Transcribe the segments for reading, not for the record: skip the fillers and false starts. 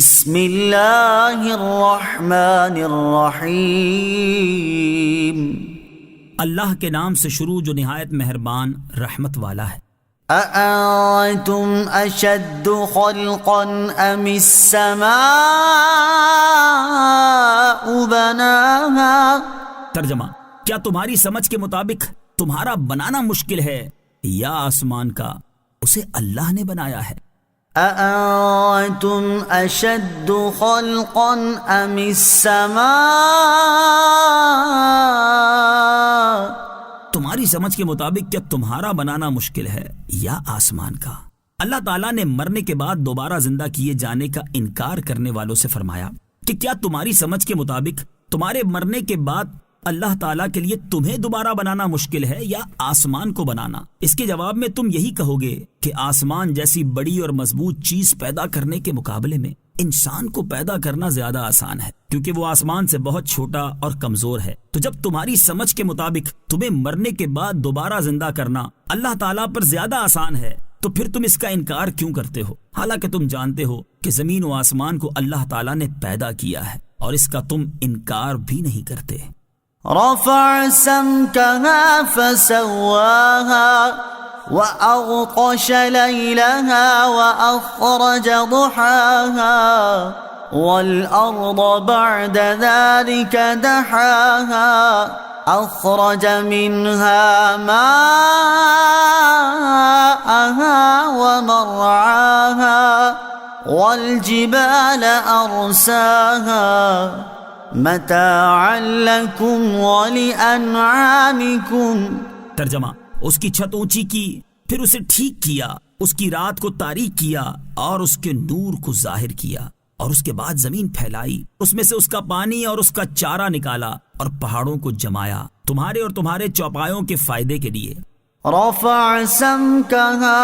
بسم اللہ الرحمن الرحیم، اللہ کے نام سے شروع جو نہایت مہربان رحمت والا ہے۔ اَأَنتُمْ أَشَدُّ خَلْقًا أَمِ السَّمَاءُ بَنَاهَا۔ ترجمہ: کیا تمہاری سمجھ کے مطابق تمہارا بنانا مشکل ہے یا آسمان کا؟ اسے اللہ نے بنایا ہے۔ اَأَنتُمْ أَشَدُّ خَلْقًا أَمِ السَّمَاءُ۔ تمہاری سمجھ کے مطابق کیا تمہارا بنانا مشکل ہے یا آسمان کا؟ اللہ تعالیٰ نے مرنے کے بعد دوبارہ زندہ کیے جانے کا انکار کرنے والوں سے فرمایا کہ کیا تمہاری سمجھ کے مطابق تمہارے مرنے کے بعد اللہ تعالیٰ کے لیے تمہیں دوبارہ بنانا مشکل ہے یا آسمان کو بنانا؟ اس کے جواب میں تم یہی کہو گے کہ آسمان جیسی بڑی اور مضبوط چیز پیدا کرنے کے مقابلے میں انسان کو پیدا کرنا زیادہ آسان ہے، کیونکہ وہ آسمان سے بہت چھوٹا اور کمزور ہے۔ تو جب تمہاری سمجھ کے مطابق تمہیں مرنے کے بعد دوبارہ زندہ کرنا اللہ تعالیٰ پر زیادہ آسان ہے، تو پھر تم اس کا انکار کیوں کرتے ہو، حالانکہ تم جانتے ہو کہ زمین و آسمان کو اللہ تعالیٰ نے پیدا کیا ہے اور اس کا تم انکار بھی نہیں کرتے۔ رفع سمكها فسواها وأغطش ليلها وأخرج ضحاها والأرض بعد ذلك دحاها أخرج منها ماءها ومرعاها والجبال أرساها متاعا لکم ولأنعامکم۔ ترجمہ: اس کی چھت اونچی کی، پھر اسے ٹھیک کیا، اس کی رات کو تاریک کیا اور اس کے نور کو ظاہر کیا، اور اس کے بعد زمین پھیلائی، اس میں سے اس کا پانی اور اس کا چارہ نکالا اور پہاڑوں کو جمایا تمہارے اور تمہارے چوپایوں کے فائدے کے لیے۔ رفع سمکها،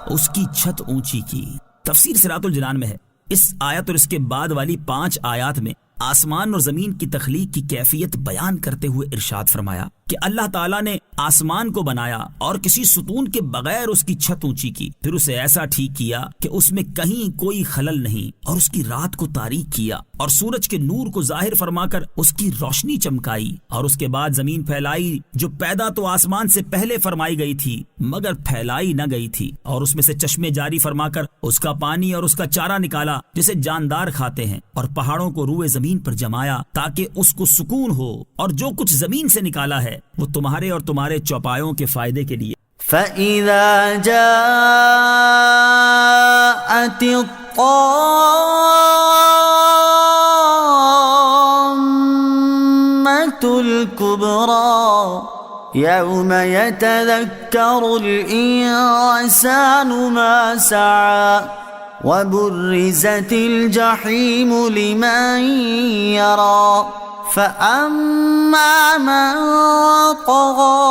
اس کی چھت اونچی کی۔ تفسیر صراط الجنان میں ہے۔ اس آیت اور اس کے بعد والی 5 آیات میں آسمان اور زمین کی تخلیق کی کیفیت بیان کرتے ہوئے ارشاد فرمایا کہ اللہ تعالیٰ نے آسمان کو بنایا اور کسی ستون کے بغیر اس کی چھت اونچی کی، پھر اسے ایسا ٹھیک کیا کہ اس میں کہیں کوئی خلل نہیں، اور اس کی رات کو تاریک کیا اور سورج کے نور کو ظاہر فرما کر اس کی روشنی چمکائی، اور اس کے بعد زمین پھیلائی جو پیدا تو آسمان سے پہلے فرمائی گئی تھی مگر پھیلائی نہ گئی تھی، اور اس میں سے چشمے جاری فرما کر اس کا پانی اور اس کا چارہ نکالا جسے جاندار کھاتے ہیں، اور پہاڑوں کو روئے زمین پر جمایا تاکہ اس کو سکون ہو، اور جو کچھ زمین سے نکالا ہے وہ تمہارے اور تمہارے چوپایوں کے فائدے کے لیے۔ فَإِذَا جَاءَتِ الطَّامَّةُ الْكُبْرَى يَوْمَ يَتَذَكَّرُ الْإِنسَانُ مَا سَعَى وَبُرِّزَتِ الْجَحِيمُ لِمَنْ يَرَى فَأَمَّا مَنْ طَغَى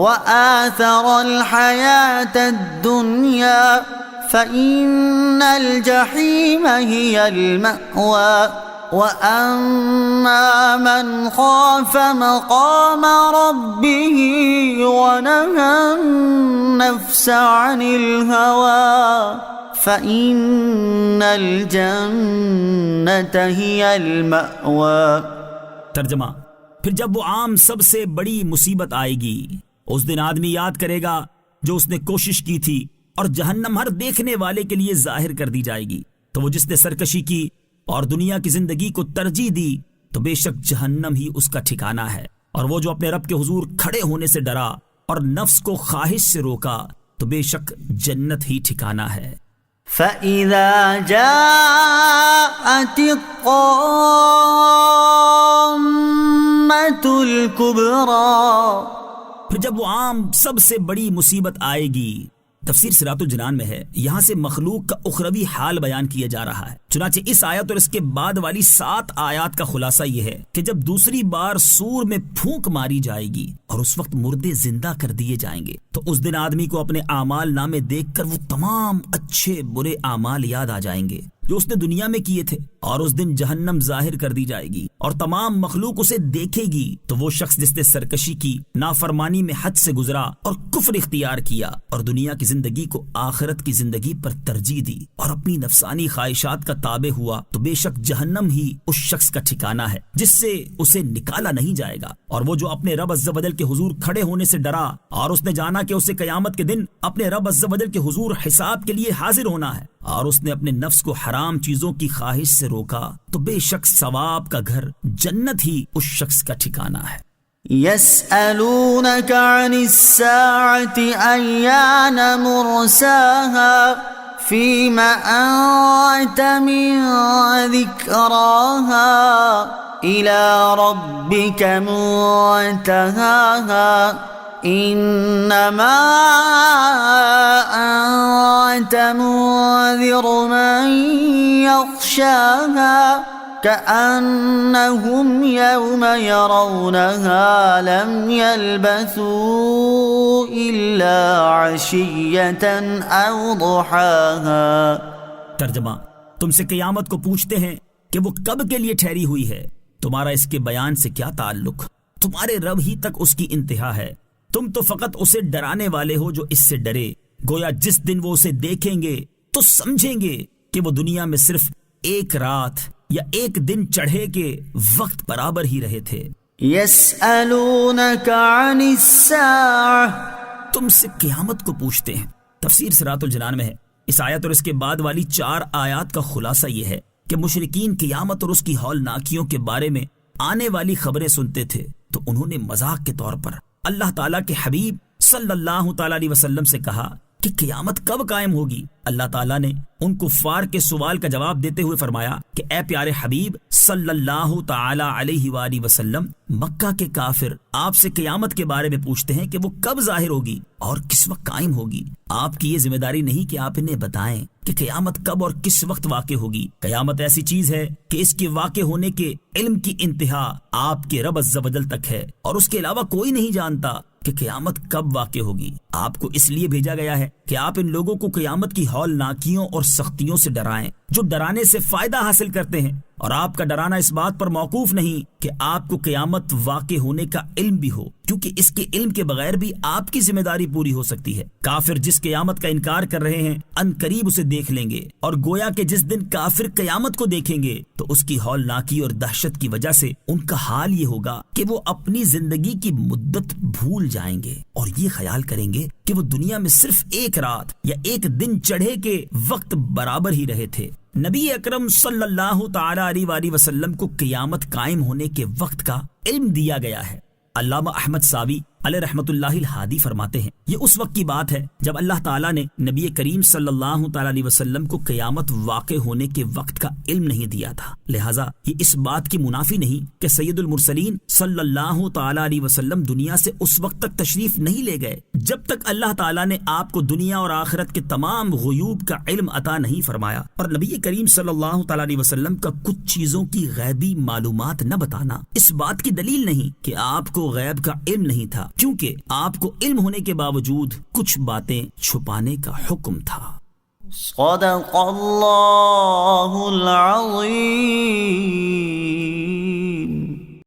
وَآثَرَ الْحَيَاةَ الدُّنْيَا فَإِنَّ الْجَحِيمَ هِيَ الْمَأْوَى وَأَمَّا مَنْ خَافَ مَقَامَ رَبِّهِ وَنَهَى النَّفْسَ عَنِ الْهَوَى فَإِنَّ الْجَنَّةَ هِيَ الْمَأْوَى۔ ترجمہ: پھر جب وہ عام سب سے بڑی مصیبت آئے گی، اس دن آدمی یاد کرے گا جو اس نے کوشش کی تھی، اور جہنم ہر دیکھنے والے کے لیے ظاہر کر دی جائے گی۔ تو وہ جس نے سرکشی کی اور دنیا کی زندگی کو ترجیح دی تو بے شک جہنم ہی اس کا ٹھکانہ ہے، اور وہ جو اپنے رب کے حضور کھڑے ہونے سے ڈرا اور نفس کو خواہش سے روکا تو بے شک جنت ہی ٹھکانہ ہے۔ فَإِذَا جَاءَتِ الطَّامَّةُ الْكُبْرَى، پھر جب وہ عام سب سے بڑی مصیبت آئے گی۔ تفسیر صراط الجنان میں ہے۔ یہاں سے مخلوق کا اخروی حال بیان کیا جا رہا ہے۔ چنانچہ اس آیت اور اس کے بعد والی 7 آیات کا خلاصہ یہ ہے کہ جب دوسری بار سور میں پھونک ماری جائے گی اور اس وقت مردے زندہ کر دیے جائیں گے، تو اس دن آدمی کو اپنے اعمال نامے دیکھ کر وہ تمام اچھے برے اعمال یاد آ جائیں گے جو اس نے دنیا میں کیے تھے، اور اس دن جہنم ظاہر کر دی جائے گی اور تمام مخلوق اسے دیکھے گی۔ تو وہ شخص جس نے سرکشی کی، نافرمانی میں حد سے گزرا اور کفر اختیار کیا اور دنیا کی زندگی کو آخرت کی زندگی پر ترجیح دی اور اپنی نفسانی خواہشات کا تابع ہوا تو بے شک جہنم ہی اس شخص کا ٹھکانہ ہے جس سے اسے نکالا نہیں جائے گا۔ اور وہ جو اپنے رب عز و جل کے حضور کھڑے ہونے سے ڈرا اور اس نے جانا کہ اسے قیامت کے دن اپنے رب عز و جل کے حضور حساب کے لیے حاضر ہونا ہے، اور اس نے اپنے نفس کو حرام چیزوں کی خواہش سے روکا، تو بے شک ثواب کا گھر جنت ہی اس شخص کا ٹھکانہ ہے۔ يسألونك عن الساعة أيان مرساها فيم أنت من ذكراها إلى ربك منتهاها إنما أنت منذر من يخشاها كأنهم يوم يرونها لم يلبثوا إلا عشية أو ضحاها۔ ترجمہ: تم سے قیامت کو پوچھتے ہیں کہ وہ کب کے لیے ٹھہری ہوئی ہے، تمہارا اس کے بیان سے کیا تعلق؟ تمہارے رب ہی تک اس کی انتہا ہے، تم تو فقط اسے ڈرانے والے ہو جو اس سے ڈرے، گویا جس دن وہ اسے دیکھیں گے تو سمجھیں گے کہ وہ دنیا میں صرف ایک رات یا ایک دن چڑھے کے وقت برابر ہی رہے تھے۔ يسألونك عن الساعة، تم سے قیامت کو پوچھتے ہیں۔ تفسیر صراط الجنان میں ہے، اس آیت اور اس کے بعد والی 4 آیات کا خلاصہ یہ ہے کہ مشرکین قیامت اور اس کی ہولناکیوں کے بارے میں آنے والی خبریں سنتے تھے تو انہوں نے مذاق کے طور پر اللہ تعالیٰ کے حبیب صلی اللہ تعالیٰ علیہ وسلم سے کہا کہ قیامت کب قائم ہوگی؟ اللہ تعالیٰ نے ان کفار کے سوال کا جواب دیتے ہوئے فرمایا کہ اے پیارے حبیب صلی اللہ تعالیٰ علیہ وآلہ وسلم، مکہ کے کافر آپ سے قیامت کے بارے میں پوچھتے ہیں کہ وہ کب ظاہر ہوگی اور کس وقت قائم ہوگی۔ آپ کی یہ ذمہ داری نہیں کہ آپ انہیں بتائیں کہ قیامت کب اور کس وقت واقع ہوگی۔ قیامت ایسی چیز ہے کہ اس کے واقع ہونے کے علم کی انتہا آپ کے رب عز و جل تک ہے، اور اس کے علاوہ کوئی نہیں جانتا کہ قیامت کب واقع ہوگی۔ آپ کو اس لیے بھیجا گیا ہے کہ آپ ان لوگوں کو قیامت کی ہولناکیوں اور سختیوں سے ڈرائیں جو ڈرانے سے فائدہ حاصل کرتے ہیں، اور آپ کا ڈرانا اس بات پر موقوف نہیں کہ آپ کو قیامت واقع ہونے کا علم بھی ہو، کیونکہ اس کے علم کے بغیر بھی آپ کی ذمہ داری پوری ہو سکتی ہے۔ کافر جس قیامت کا انکار کر رہے ہیں ان قریب اسے دیکھ لیں گے، اور گویا کہ جس دن کافر قیامت کو دیکھیں گے تو اس کی ہولناکی اور دہشت کی وجہ سے ان کا حال یہ ہوگا کہ وہ اپنی زندگی کی مدت بھول جائیں گے اور یہ خیال کریں گے کہ وہ دنیا میں صرف ایک رات یا ایک دن چڑھے کے وقت برابر ہی رہے تھے۔ نبی اکرم صلی اللہ تعالی علیہ وآلہ وسلم کو قیامت قائم ہونے کے وقت کا علم دیا گیا ہے۔ علامہ احمد ساوی علیہ رحمۃ اللہ الہادی فرماتے ہیں یہ اس وقت کی بات ہے جب اللہ تعالیٰ نے نبی کریم صلی اللہ تعالیٰ علیہ وسلم کو قیامت واقع ہونے کے وقت کا علم نہیں دیا تھا، لہٰذا یہ اس بات کی منافی نہیں کہ سید المرسلین صلی اللہ تعالیٰ علیہ وسلم دنیا سے اس وقت تک تشریف نہیں لے گئے جب تک اللہ تعالیٰ نے آپ کو دنیا اور آخرت کے تمام غیوب کا علم عطا نہیں فرمایا، اور نبی کریم صلی اللہ تعالیٰ علیہ وسلم کا کچھ چیزوں کی غیبی معلومات نہ بتانا اس بات کی دلیل نہیں کہ آپ کو غیب کا علم نہیں تھا، کیونکہ آپ کو علم ہونے کے باوجود کچھ باتیں چھپانے کا حکم تھا۔ صدق اللہ العظیم۔